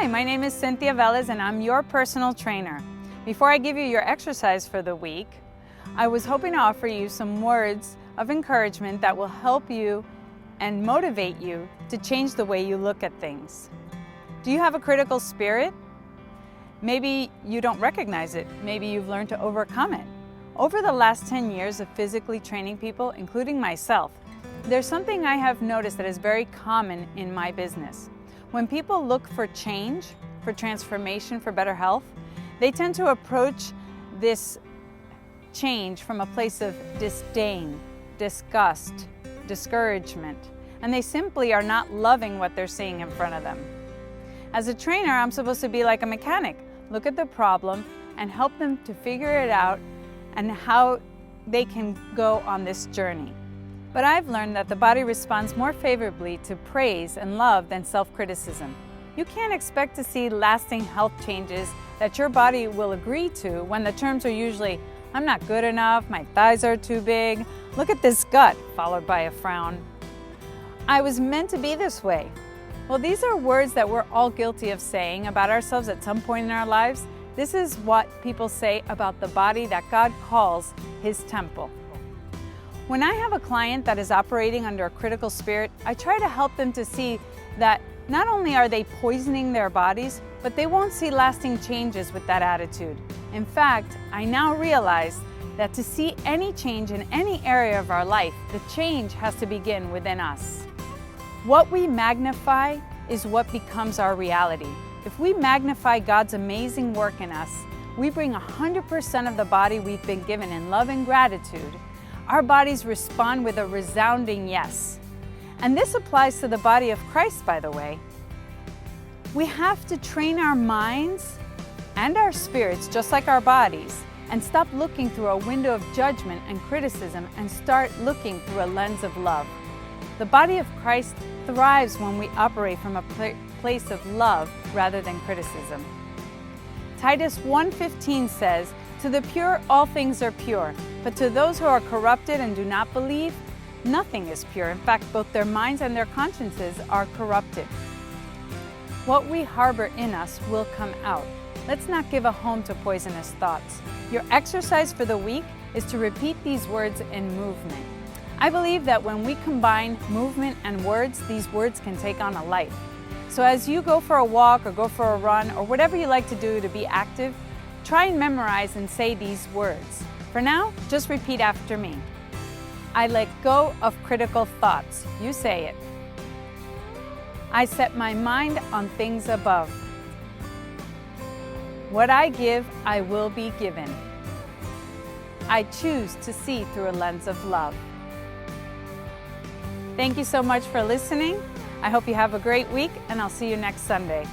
Hi, my name is Cynthia Velez and I'm your personal trainer. Before I give you your exercise for the week, I was hoping to offer you some words of encouragement that will help you and motivate you to change the way you look at things. Do you have a critical spirit? Maybe you don't recognize it. Maybe you've learned to overcome it. Over the last 10 years of physically training people, including myself, there's something I have noticed that is very common in my business. When people look for change, for transformation, for better health, they tend to approach this change from a place of disdain, disgust, discouragement, and they simply are not loving what they're seeing in front of them. As a trainer, I'm supposed to be like a mechanic, look at the problem and help them to figure it out and how they can go on this journey. But I've learned that the body responds more favorably to praise and love than self-criticism. You can't expect to see lasting health changes that your body will agree to when the terms are usually, I'm not good enough, my thighs are too big, look at this gut, followed by a frown. I was meant to be this way. Well, these are words that we're all guilty of saying about ourselves at some point in our lives. This is what people say about the body that God calls His temple. When I have a client that is operating under a critical spirit, I try to help them to see that not only are they poisoning their bodies, but they won't see lasting changes with that attitude. In fact, I now realize that to see any change in any area of our life, the change has to begin within us. What we magnify is what becomes our reality. If we magnify God's amazing work in us, we bring 100% of the body we've been given in love and gratitude. Our bodies respond with a resounding yes. And this applies to the body of Christ, by the way. We have to train our minds and our spirits, just like our bodies, and stop looking through a window of judgment and criticism and start looking through a lens of love. The body of Christ thrives when we operate from a place of love rather than criticism. Titus 1:15 says, "To the pure all things are pure, but to those who are corrupted and do not believe, nothing is pure. In fact, both their minds and their consciences are corrupted." What we harbor in us will come out. Let's not give a home to poisonous thoughts. Your exercise for the week is to repeat these words in movement. I believe that when we combine movement and words, these words can take on a life. So as you go for a walk or go for a run or whatever you like to do to be active, try and memorize and say these words. For now, just repeat after me. I let go of critical thoughts. You say it. I set my mind on things above. What I give, I will be given. I choose to see through a lens of love. Thank you so much for listening. I hope you have a great week, and I'll see you next Sunday.